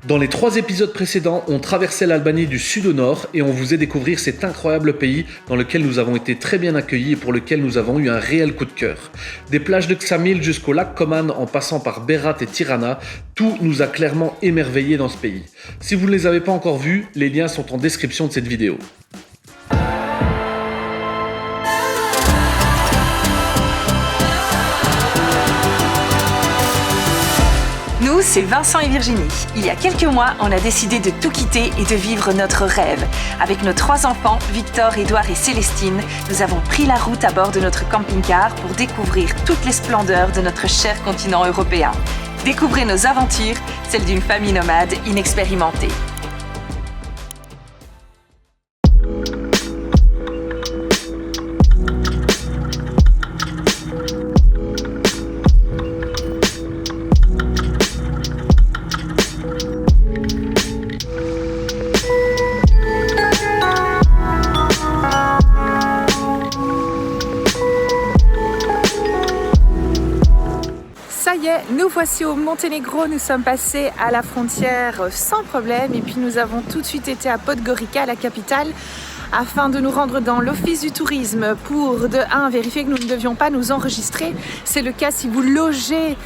Dans les 3 épisodes précédents, on traversait l'Albanie du sud au nord et on vous a découvert cet incroyable pays dans lequel nous avons été très bien accueillis et pour lequel nous avons eu un réel coup de cœur. Des plages de Ksamil jusqu'au lac Koman en passant par Berat et Tirana, tout nous a clairement émerveillés dans ce pays. Si vous ne les avez pas encore vus, les liens sont en description de cette vidéo. Nous, c'est Vincent et Virginie. Il y a quelques mois, on a décidé de tout quitter et de vivre notre rêve. Avec nos 3 enfants, Victor, Édouard et Célestine, nous avons pris la route à bord de notre camping-car pour découvrir toutes les splendeurs de notre cher continent européen. Découvrez nos aventures, celles d'une famille nomade inexpérimentée. Ça y est, nous voici au Monténégro, nous sommes passés à la frontière sans problème et puis nous avons tout de suite été à Podgorica, la capitale, afin de nous rendre dans l'office du tourisme pour, de 1, vérifier que nous ne devions pas nous enregistrer. C'est le cas si vous logez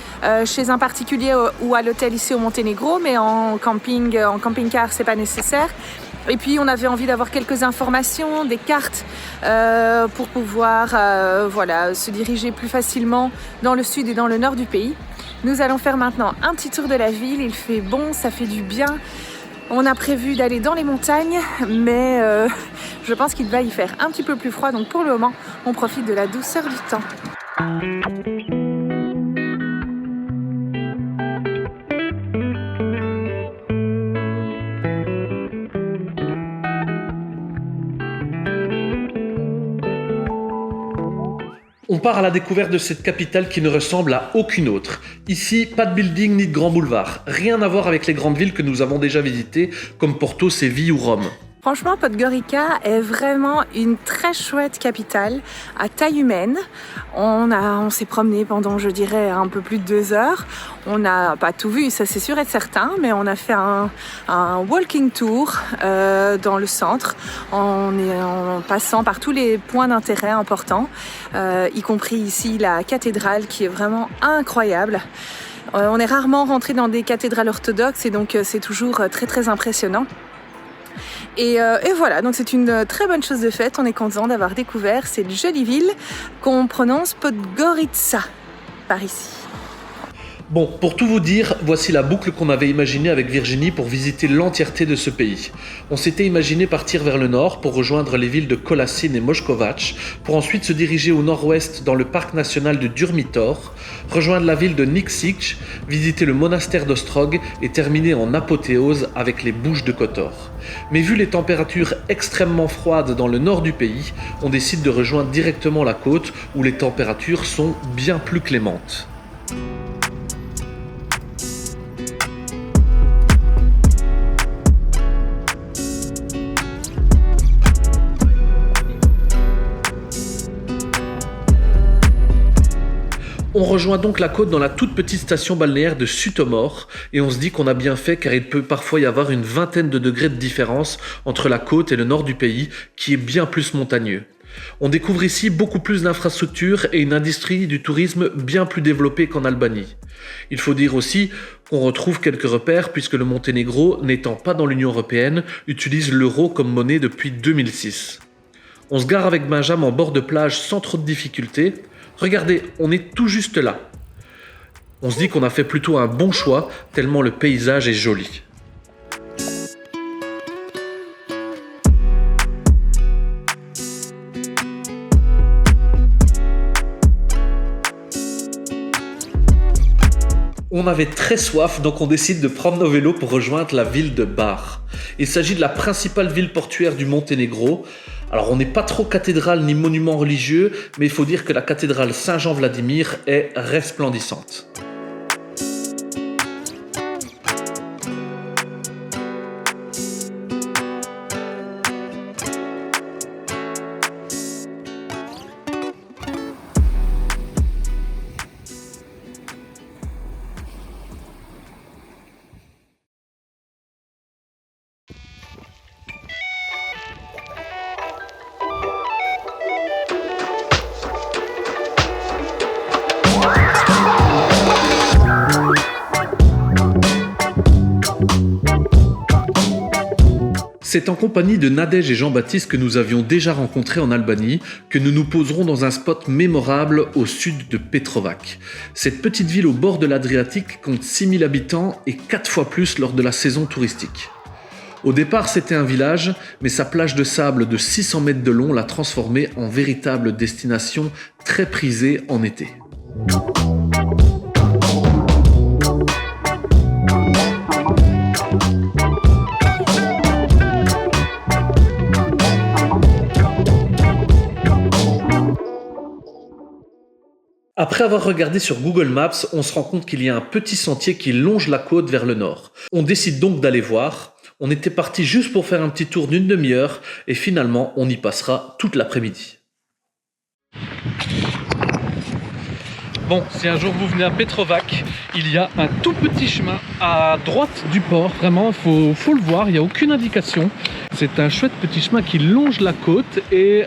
chez un particulier ou à l'hôtel ici au Monténégro, mais en camping-car, c'est pas nécessaire. Et puis on avait envie d'avoir quelques informations, des cartes pour pouvoir se diriger plus facilement dans le sud et dans le nord du pays. Nous allons faire maintenant un petit tour de la ville, il fait bon, ça fait du bien. On a prévu d'aller dans les montagnes, mais je pense qu'il va y faire un petit peu plus froid, donc pour le moment, on profite de la douceur du temps. On part à la découverte de cette capitale qui ne ressemble à aucune autre. Ici, pas de building ni de grands boulevards. Rien à voir avec les grandes villes que nous avons déjà visitées, comme Porto, Séville ou Rome. Franchement, Podgorica est vraiment une très chouette capitale à taille humaine. On s'est promené pendant, je dirais, un peu plus de 2 heures. On n'a pas tout vu, ça c'est sûr et certain, mais on a fait un walking tour dans le centre en passant par tous les points d'intérêt importants, y compris ici la cathédrale qui est vraiment incroyable. On est rarement rentré dans des cathédrales orthodoxes et donc c'est toujours très très impressionnant. Et voilà, donc c'est une très bonne chose de faite, on est content d'avoir découvert cette jolie ville qu'on prononce Podgorica par ici. Bon, pour tout vous dire, voici la boucle qu'on avait imaginée avec Virginie pour visiter l'entièreté de ce pays. On s'était imaginé partir vers le nord pour rejoindre les villes de Kolašin et Moškovac, pour ensuite se diriger au nord-ouest dans le parc national de Durmitor, rejoindre la ville de Nikšić, visiter le monastère d'Ostrog et terminer en apothéose avec les Bouches de Kotor. Mais vu les températures extrêmement froides dans le nord du pays, on décide de rejoindre directement la côte où les températures sont bien plus clémentes. On rejoint donc la côte dans la toute petite station balnéaire de Sutomor et on se dit qu'on a bien fait car il peut parfois y avoir une vingtaine de degrés de différence entre la côte et le nord du pays qui est bien plus montagneux. On découvre ici beaucoup plus d'infrastructures et une industrie du tourisme bien plus développée qu'en Albanie. Il faut dire aussi qu'on retrouve quelques repères puisque le Monténégro, n'étant pas dans l'Union européenne, utilise l'euro comme monnaie depuis 2006. On se gare avec Benjamin en bord de plage sans trop de difficultés. Regardez, on est tout juste là. On se dit qu'on a fait plutôt un bon choix, tellement le paysage est joli. On avait très soif, donc on décide de prendre nos vélos pour rejoindre la ville de Bar. Il s'agit de la principale ville portuaire du Monténégro. Alors on n'est pas trop cathédrale ni monument religieux, mais il faut dire que la cathédrale Saint-Jean-Vladimir est resplendissante. C'est en compagnie de Nadège et Jean-Baptiste que nous avions déjà rencontrés en Albanie que nous nous poserons dans un spot mémorable au sud de Petrovac. Cette petite ville au bord de l'Adriatique compte 6000 habitants et 4 fois plus lors de la saison touristique. Au départ, c'était un village, mais sa plage de sable de 600 mètres de long l'a transformé en véritable destination très prisée en été. Après avoir regardé sur Google Maps, on se rend compte qu'il y a un petit sentier qui longe la côte vers le nord. On décide donc d'aller voir. On était parti juste pour faire un petit tour d'une demi-heure et finalement on y passera toute l'après-midi. Bon, si un jour vous venez à Petrovac, il y a un tout petit chemin à droite du port. Vraiment, faut le voir, il n'y a aucune indication. C'est un chouette petit chemin qui longe la côte et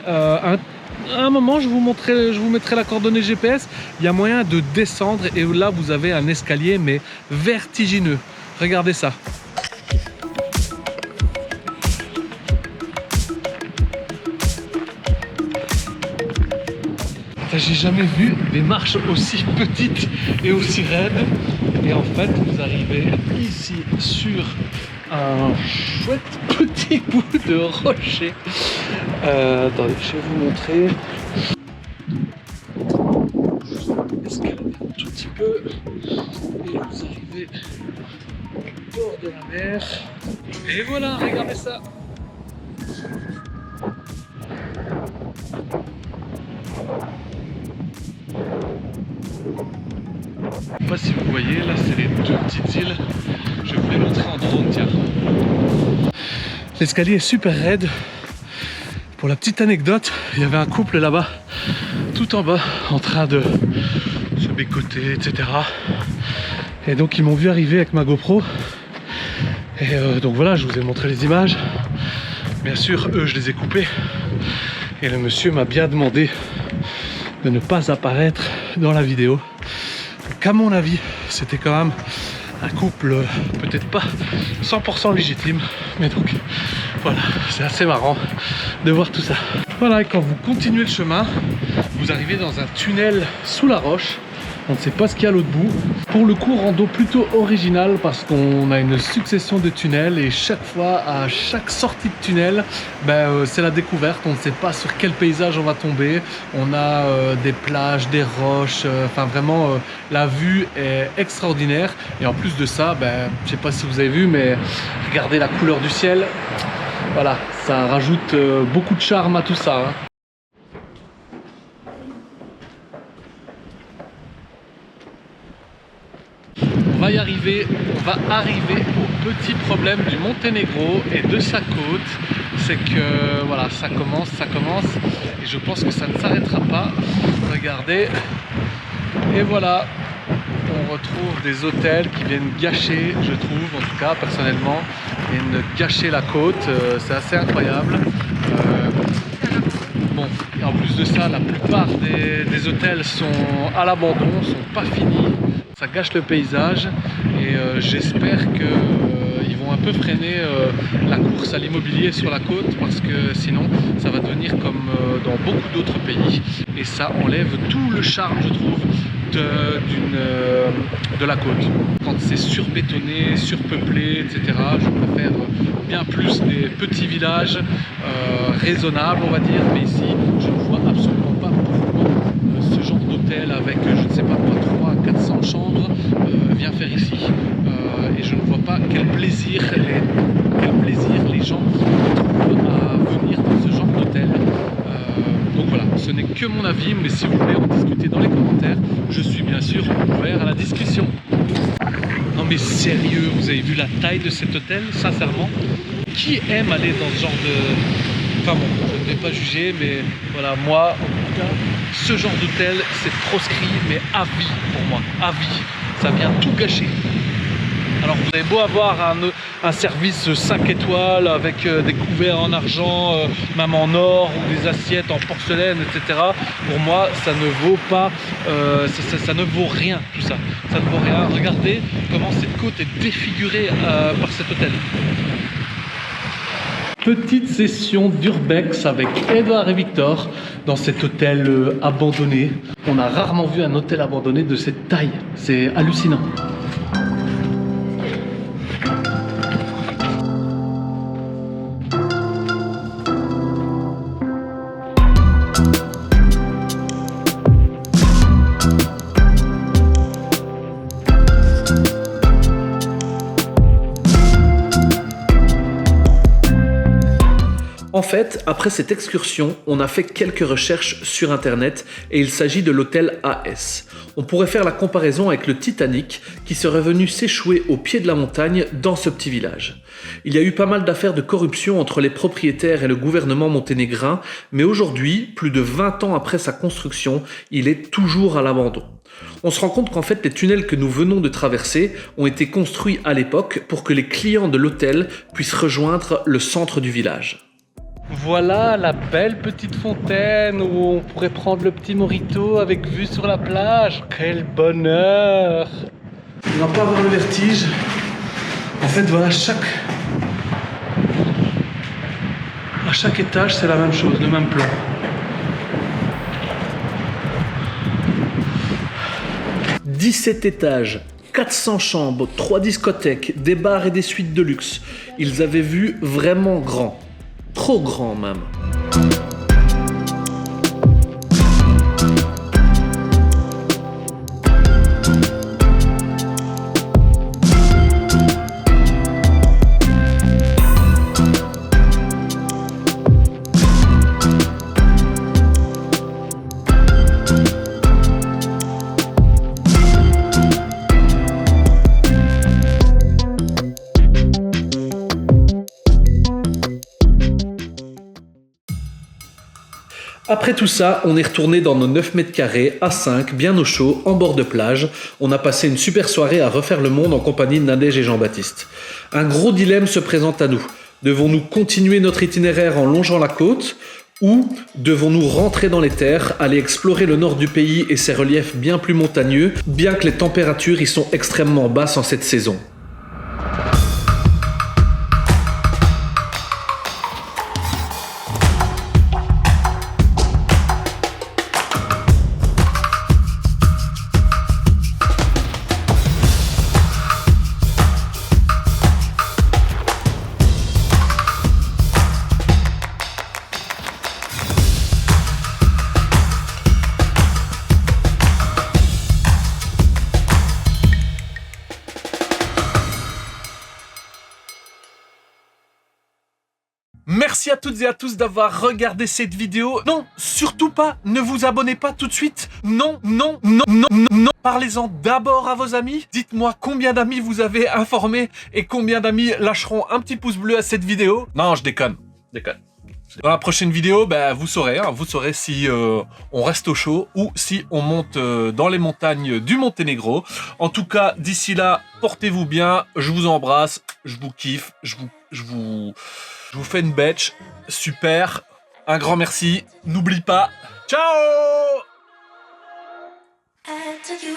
à un moment, je vous mettrai la coordonnée GPS. Il y a moyen de descendre et là, vous avez un escalier, mais vertigineux. Regardez ça. J'ai jamais vu des marches aussi petites et aussi raides. Et en fait, vous arrivez ici sur un chouette petit bout de rocher. Attendez, je vais vous montrer. Escalader un tout petit peu. Et vous arrivez au bord de la mer. Et voilà, regardez ça. Je sais pas si vous voyez, là c'est les deux petites îles. Je vais vous les montrer en drone, tiens. L'escalier est super raide. Pour la petite anecdote, il y avait un couple là-bas, tout en bas, en train de se bécoter, etc. Et donc ils m'ont vu arriver avec ma GoPro. Et donc voilà, je vous ai montré les images. Bien sûr, eux, je les ai coupés. Et le monsieur m'a bien demandé de ne pas apparaître dans la vidéo. Donc à mon avis, c'était quand même un couple peut-être pas 100% légitime, mais donc voilà, c'est assez marrant de voir tout ça. Voilà, et quand vous continuez le chemin, vous arrivez dans un tunnel sous la roche. On ne sait pas ce qu'il y a à l'autre bout. Pour le coup, rando plutôt original parce qu'on a une succession de tunnels et chaque fois, à chaque sortie de tunnel, c'est la découverte. On ne sait pas sur quel paysage on va tomber. On a des plages, des roches, enfin vraiment la vue est extraordinaire. Et en plus de ça, je ne sais pas si vous avez vu, mais regardez la couleur du ciel. Voilà, ça rajoute beaucoup de charme à tout ça, hein. On va arriver au petit problème du Monténégro et de sa côte, c'est que voilà, ça commence et je pense que ça ne s'arrêtera pas. Regardez, et voilà, on retrouve des hôtels qui viennent gâcher, je trouve, en tout cas personnellement, viennent gâcher la côte, c'est assez incroyable. Bon, et en plus de ça, la plupart des hôtels sont à l'abandon, sont pas finis. Ça gâche le paysage et j'espère qu'ils vont un peu freiner la course à l'immobilier sur la côte parce que sinon ça va devenir comme dans beaucoup d'autres pays et ça enlève tout le charme, je trouve, de la côte. Quand c'est surbétonné, surpeuplé, etc., je préfère bien plus des petits villages raisonnables, on va dire, mais ici je ne vois absolument pas pourquoi ce genre d'hôtel avec, je ne sais pas quoi, 300-400 chambres vient faire ici. Et je ne vois pas quel plaisir les gens trouvent à venir dans ce genre d'hôtel. Donc voilà, ce n'est que mon avis, mais si vous voulez en discuter dans les commentaires, je suis bien sûr ouvert à la discussion. Non mais sérieux, vous avez vu la taille de cet hôtel, sincèrement? Qui aime aller dans ce genre de... Enfin bon, je ne vais pas juger, mais voilà, moi, en tout cas, ce genre d'hôtel, c'est proscrit, mais à vie pour moi, à vie. Ça vient tout gâcher. Alors vous avez beau avoir un service 5 étoiles avec des couverts en argent, même en or, ou des assiettes en porcelaine, etc. Pour moi, ça ne vaut pas, ça ne vaut rien tout ça. Ça ne vaut rien. Regardez comment cette côte est défigurée par cet hôtel. Petite session d'urbex avec Edouard et Victor dans cet hôtel abandonné. On a rarement vu un hôtel abandonné de cette taille, c'est hallucinant. En fait, après cette excursion, on a fait quelques recherches sur internet et il s'agit de l'hôtel AS. On pourrait faire la comparaison avec le Titanic qui serait venu s'échouer au pied de la montagne dans ce petit village. Il y a eu pas mal d'affaires de corruption entre les propriétaires et le gouvernement monténégrin, mais aujourd'hui, plus de 20 ans après sa construction, il est toujours à l'abandon. On se rend compte qu'en fait les tunnels que nous venons de traverser ont été construits à l'époque pour que les clients de l'hôtel puissent rejoindre le centre du village. Voilà la belle petite fontaine où on pourrait prendre le petit mojito avec vue sur la plage. Quel bonheur! On va pas avoir le vertige. En fait, voilà, à chaque étage, c'est la même chose, le même plan. « 17 étages, 400 chambres, 3 discothèques, des bars et des suites de luxe. Ils avaient vu vraiment grand. Trop grand même. » Après tout ça, on est retourné dans nos 9 mètres carrés, à 5, bien au chaud, en bord de plage. On a passé une super soirée à refaire le monde en compagnie de Nadège et Jean-Baptiste. Un gros dilemme se présente à nous. Devons-nous continuer notre itinéraire en longeant la côte ou devons-nous rentrer dans les terres, aller explorer le nord du pays et ses reliefs bien plus montagneux, bien que les températures y sont extrêmement basses en cette saison? Merci à toutes et à tous d'avoir regardé cette vidéo. Non, surtout pas, ne vous abonnez pas tout de suite. Non, non, non, non, non, non. Parlez-en d'abord à vos amis. Dites-moi combien d'amis vous avez informés et combien d'amis lâcheront un petit pouce bleu à cette vidéo. Non, je déconne. Dans la prochaine vidéo, vous saurez si on reste au chaud ou si on monte dans les montagnes du Monténégro. En tout cas, d'ici là, portez-vous bien. Je vous embrasse, je vous kiffe, je vous fais une batch. Super. Un grand merci. N'oublie pas. Ciao! And to you.